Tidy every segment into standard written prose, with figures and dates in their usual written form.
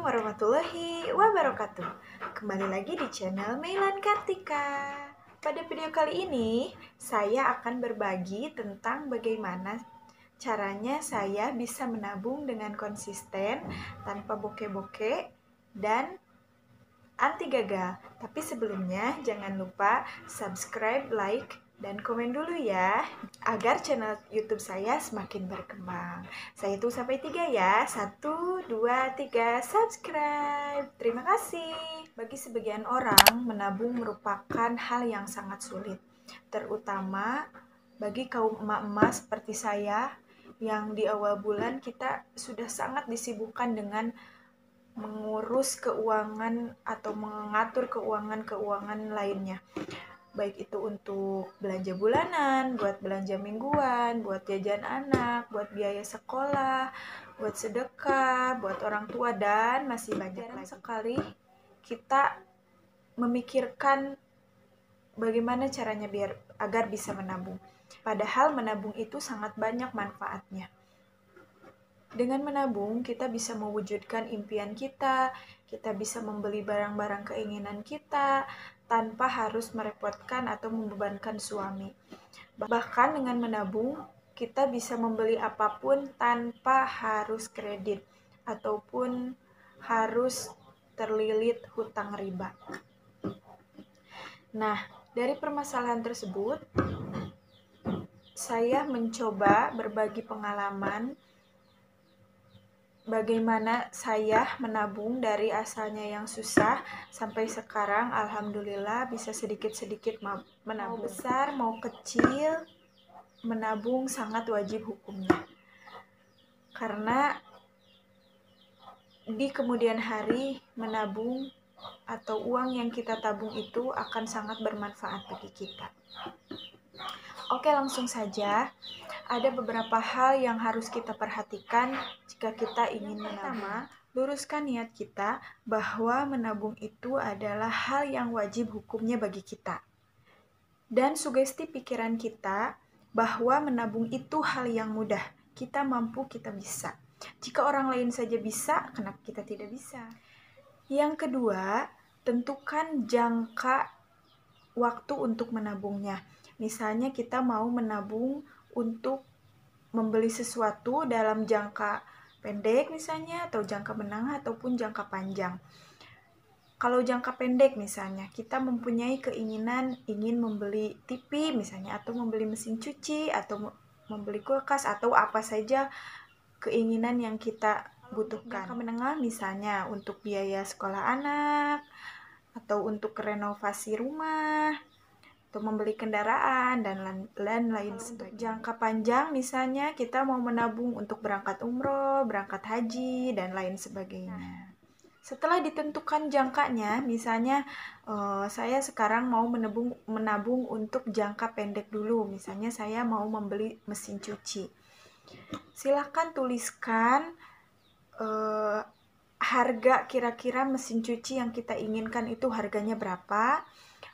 warahmatullahi wabarakatuh. Kembali lagi di channel Meilan Kartika. Pada video kali ini, saya akan berbagi tentang bagaimana caranya saya bisa menabung dengan konsisten tanpa bokeh-bokeh dan anti gagal. Tapi sebelumnya jangan lupa subscribe, like, dan komen dulu ya, agar channel YouTube saya semakin berkembang. Saya hitung sampai 3 ya. 1, 2, 3, subscribe. Terima kasih. Bagi sebagian orang, menabung merupakan hal yang sangat sulit, terutama bagi kaum emak-emak seperti saya, yang di awal bulan kita sudah sangat disibukkan dengan mengurus keuangan atau mengatur keuangan lainnya. Baik itu untuk belanja bulanan, buat belanja mingguan, buat jajan anak, buat biaya sekolah, buat sedekah, buat orang tua, dan masih banyak lagi. Sekali kita memikirkan bagaimana caranya agar bisa menabung. Padahal menabung itu sangat banyak manfaatnya. Dengan menabung, kita bisa mewujudkan impian kita bisa membeli barang-barang keinginan kita, tanpa harus merepotkan atau membebankan suami. Bahkan dengan menabung, kita bisa membeli apapun tanpa harus kredit, ataupun harus terlilit hutang riba. Nah, dari permasalahan tersebut, saya mencoba berbagi pengalaman bagaimana saya menabung dari asalnya yang susah sampai sekarang alhamdulillah bisa sedikit-sedikit menabung. Mau besar, mau kecil, menabung sangat wajib hukumnya. Karena di kemudian hari menabung atau uang yang kita tabung itu akan sangat bermanfaat bagi kita. Oke, langsung saja. Ada beberapa hal yang harus kita perhatikan jika kita ingin menabung. Luruskan niat kita bahwa menabung itu adalah hal yang wajib hukumnya bagi kita. Dan sugesti pikiran kita bahwa menabung itu hal yang mudah. Kita mampu, kita bisa. Jika orang lain saja bisa, kenapa kita tidak bisa? Yang kedua, tentukan jangka waktu untuk menabungnya. Misalnya kita mau menabung untuk membeli sesuatu dalam jangka pendek misalnya, atau jangka menengah, ataupun jangka panjang. Kalau jangka pendek misalnya, kita mempunyai keinginan ingin membeli TV misalnya, atau membeli mesin cuci, atau membeli kulkas, atau apa saja keinginan yang kita butuhkan. Jangka menengah misalnya untuk biaya sekolah anak, atau untuk renovasi rumah, untuk membeli kendaraan, dan lain sebagainya. Jangka panjang misalnya kita mau menabung untuk berangkat umroh, berangkat haji, dan lain sebagainya. Setelah ditentukan jangkanya, misalnya saya sekarang mau menabung untuk jangka pendek dulu. Misalnya saya mau membeli mesin cuci. Silahkan tuliskan harga kira-kira mesin cuci yang kita inginkan itu harganya berapa.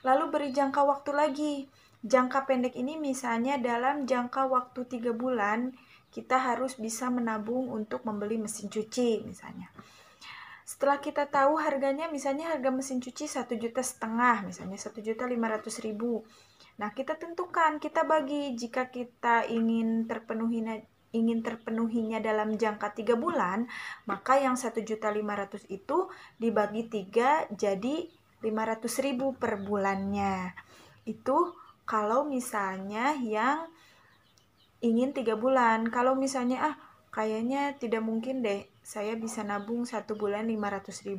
Lalu beri jangka waktu lagi. Jangka pendek ini misalnya dalam jangka waktu 3 bulan, kita harus bisa menabung untuk membeli mesin cuci misalnya. Setelah kita tahu harganya, misalnya harga mesin cuci 1,5 juta, misalnya 1.500.000. Nah, kita tentukan, kita bagi jika kita ingin terpenuhinya dalam jangka 3 bulan, maka yang 1.500.000 itu dibagi 3 jadi 500.000 per bulannya. Itu kalau misalnya yang ingin 3 bulan. Kalau misalnya kayaknya tidak mungkin deh saya bisa nabung 1 bulan 500.000,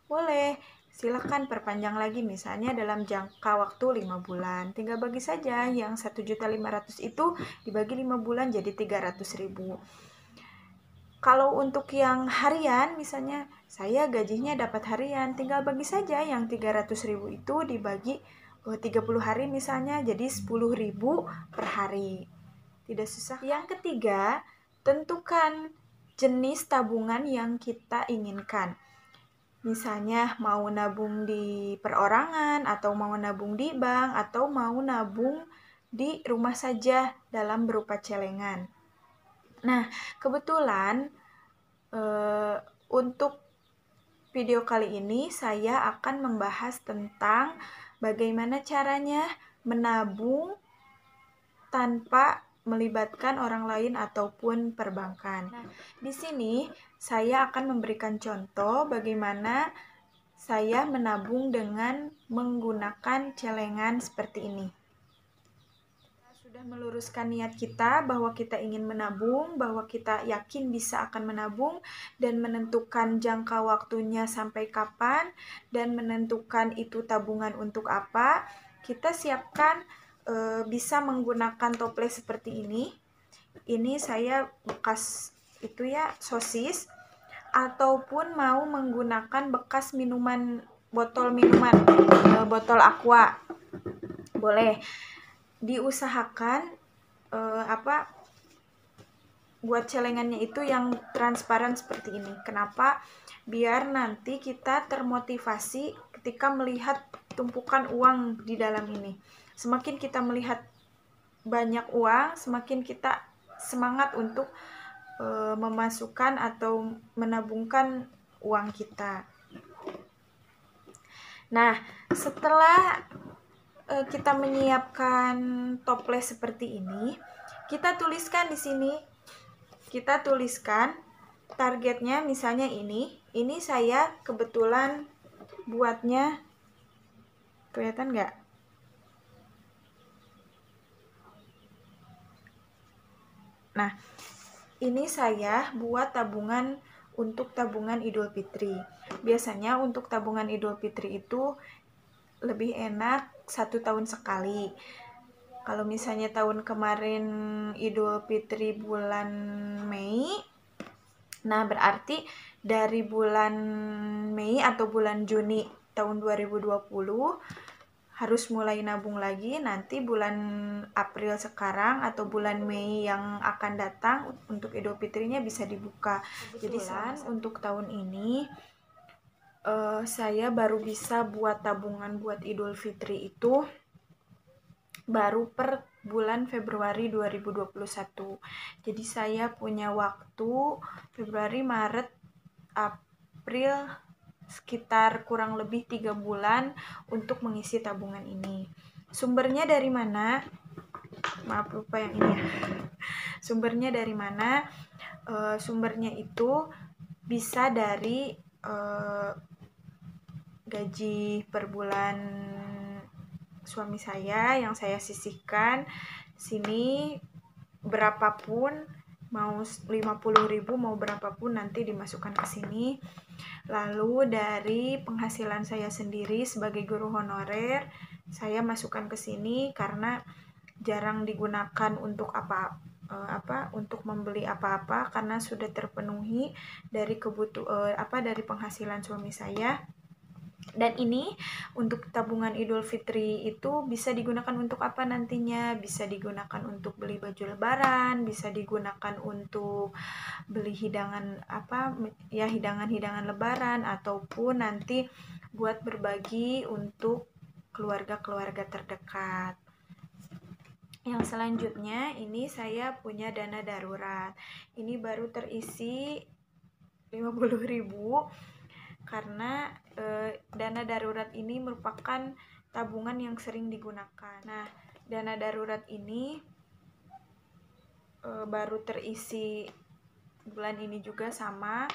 boleh, silahkan perpanjang lagi misalnya dalam jangka waktu 5 bulan. Tinggal bagi saja yang 1.500.000 itu dibagi 5 bulan jadi 300.000. Kalau untuk yang harian, misalnya saya gajinya dapat harian, tinggal bagi saja yang 300.000 itu dibagi 30 hari misalnya, jadi 10.000 per hari. Tidak susah. Yang ketiga, tentukan jenis tabungan yang kita inginkan. Misalnya mau nabung di perorangan, atau mau nabung di bank, atau mau nabung di rumah saja dalam berupa celengan. Nah, kebetulan untuk video kali ini saya akan membahas tentang bagaimana caranya menabung tanpa melibatkan orang lain ataupun perbankan. Nah, di sini saya akan memberikan contoh bagaimana saya menabung dengan menggunakan celengan seperti ini. Sudah meluruskan niat kita bahwa kita ingin menabung, bahwa kita yakin bisa akan menabung, dan menentukan jangka waktunya sampai kapan, dan menentukan itu tabungan untuk apa. Kita siapkan bisa menggunakan toples seperti ini. Ini saya bekas itu ya, sosis, ataupun mau menggunakan bekas minuman, botol aqua, boleh. Diusahakan buat celengannya itu yang transparan seperti ini. Kenapa? Biar nanti kita termotivasi ketika melihat tumpukan uang di dalam ini. Semakin kita melihat banyak uang, semakin kita semangat untuk memasukkan atau menabungkan uang kita. Nah, setelah kita menyiapkan toples seperti ini, kita tuliskan di sini. Kita tuliskan targetnya, misalnya ini. Ini saya kebetulan buatnya, kelihatan nggak? Nah, ini saya buat tabungan untuk tabungan Idul Fitri. Biasanya untuk tabungan Idul Fitri itu lebih enak 1 tahun sekali. Kalau misalnya tahun kemarin Idul Fitri bulan Mei, nah berarti dari bulan Mei atau bulan Juni tahun 2020 harus mulai nabung lagi. Nanti bulan April sekarang atau bulan Mei yang akan datang untuk Idul Fitrinya bisa dibuka. Jadi untuk tahun ini saya baru bisa buat tabungan buat Idul Fitri itu baru per bulan Februari 2021. Jadi saya punya waktu Februari, Maret, April, sekitar kurang lebih 3 bulan untuk mengisi tabungan ini. Sumbernya dari mana? Maaf lupa yang ini ya. Sumbernya dari mana? Sumbernya itu bisa dari gaji per bulan suami saya yang saya sisihkan. Sini berapapun, mau 50.000 mau berapapun nanti dimasukkan ke sini. Lalu dari penghasilan saya sendiri sebagai guru honorer, saya masukkan ke sini karena jarang digunakan untuk untuk membeli apa-apa karena sudah terpenuhi dari dari penghasilan suami saya. Dan ini untuk tabungan Idul Fitri itu bisa digunakan untuk apa nantinya? Bisa digunakan untuk beli baju lebaran, bisa digunakan untuk beli hidangan hidangan lebaran, ataupun nanti buat berbagi untuk keluarga-keluarga terdekat. Yang selanjutnya ini saya punya dana darurat. Ini baru terisi 50.000 karena dana darurat ini merupakan tabungan yang sering digunakan. Nah, dana darurat ini baru terisi bulan ini juga sama,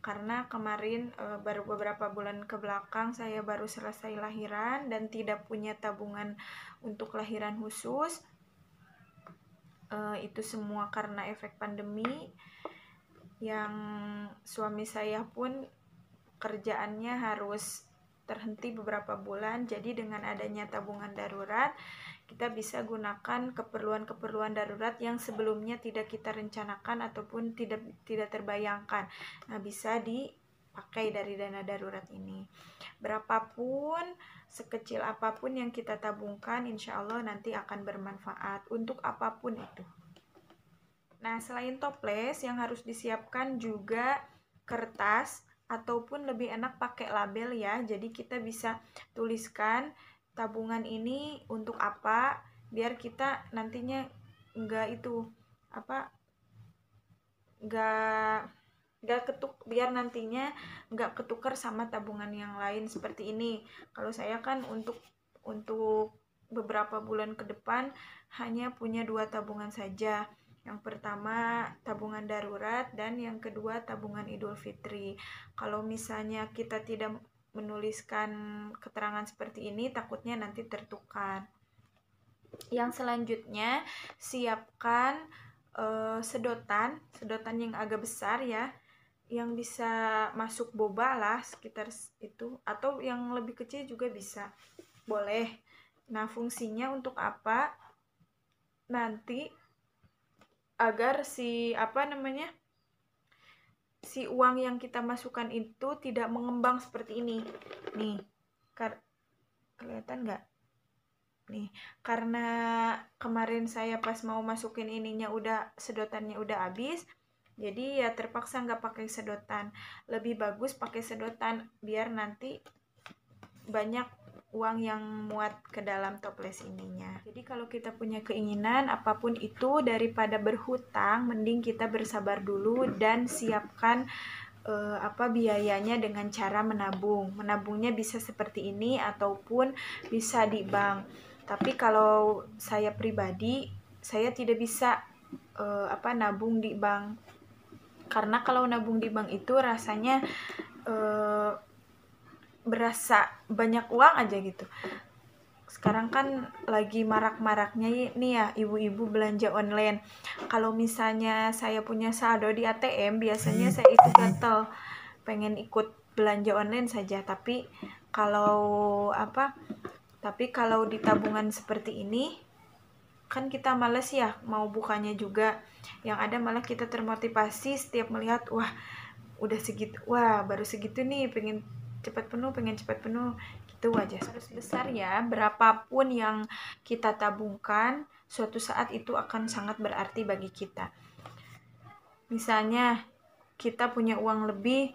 karena kemarin baru beberapa bulan ke belakang saya baru selesai lahiran dan tidak punya tabungan untuk lahiran khusus. Itu semua karena efek pandemi, yang suami saya pun kerjaannya harus terhenti beberapa bulan. Jadi dengan adanya tabungan darurat, kita bisa gunakan keperluan-keperluan darurat yang sebelumnya tidak kita rencanakan ataupun tidak terbayangkan. Nah, bisa dipakai dari dana darurat ini. Berapapun, sekecil apapun yang kita tabungkan, insya Allah nanti akan bermanfaat untuk apapun itu. Nah, selain toples yang harus disiapkan juga kertas, ataupun lebih enak pakai label ya. Jadi kita bisa tuliskan tabungan ini untuk apa, biar kita nantinya nggak biar nantinya nggak ketukar sama tabungan yang lain seperti ini. Kalau saya kan untuk beberapa bulan ke depan hanya punya 2 tabungan saja. Yang pertama tabungan darurat dan yang kedua tabungan Idul Fitri. Kalau misalnya kita tidak menuliskan keterangan seperti ini, takutnya nanti tertukar. Yang selanjutnya, siapkan sedotan yang agak besar ya, yang bisa masuk boba lah sekitar itu, atau yang lebih kecil juga bisa, boleh. Nah, fungsinya untuk apa? Nanti agar si uang yang kita masukkan itu tidak mengembang seperti ini. Nih, kelihatan nggak? Nih, karena kemarin saya pas mau masukin ininya sedotannya udah habis, jadi ya terpaksa nggak pakai sedotan. Lebih bagus pakai sedotan biar nanti banyak uang yang muat ke dalam toples ininya. Jadi kalau kita punya keinginan apapun itu, daripada berhutang, mending kita bersabar dulu dan siapkan biayanya dengan cara menabung. Menabungnya bisa seperti ini ataupun bisa di bank. Tapi kalau saya pribadi, saya tidak bisa nabung di bank. Karena kalau nabung di bank itu rasanya berasa banyak uang aja gitu. Sekarang kan lagi marak-maraknya nih ya ibu-ibu belanja online. Kalau misalnya saya punya saldo di ATM, biasanya saya itu gatel pengen ikut belanja online saja. Tapi kalau di tabungan seperti ini kan kita males ya mau bukanya juga. Yang ada malah kita termotivasi setiap melihat, wah udah segitu, wah baru segitu nih, pengen cepat penuh gitu aja. Harus besar ya, berapapun yang kita tabungkan suatu saat itu akan sangat berarti bagi kita. Misalnya kita punya uang lebih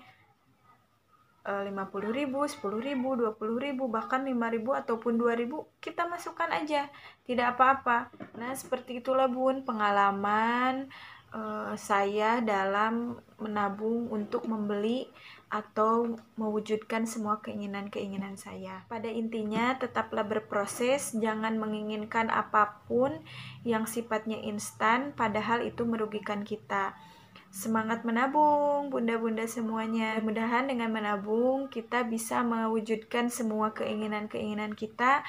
50.000, 10.000, 20.000, bahkan 5.000 ataupun 2.000, kita masukkan aja, tidak apa-apa. Nah, seperti itulah Bun pengalaman saya dalam menabung untuk membeli atau mewujudkan semua keinginan-keinginan saya. Pada intinya, tetaplah berproses, jangan menginginkan apapun yang sifatnya instan, padahal itu merugikan kita. Semangat menabung, bunda-bunda semuanya. Mudah-mudahan dengan menabung, kita bisa mewujudkan semua keinginan-keinginan kita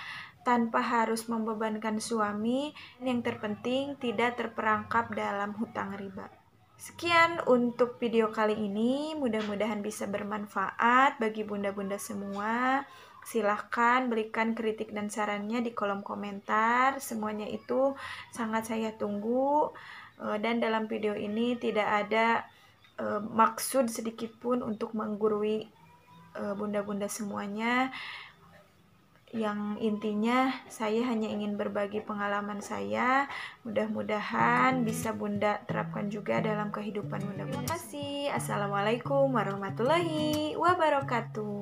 tanpa harus membebankan suami. Yang terpenting, tidak terperangkap dalam hutang riba. Sekian untuk video kali ini, mudah-mudahan bisa bermanfaat bagi bunda-bunda semua. Silahkan berikan kritik dan sarannya di kolom komentar, semuanya itu sangat saya tunggu. Dan dalam video ini tidak ada maksud sedikitpun untuk menggurui bunda-bunda semuanya. Yang intinya saya hanya ingin berbagi pengalaman saya. Mudah-mudahan bisa bunda terapkan juga dalam kehidupan bunda-bunda. Terima kasih. Assalamualaikum warahmatullahi wabarakatuh.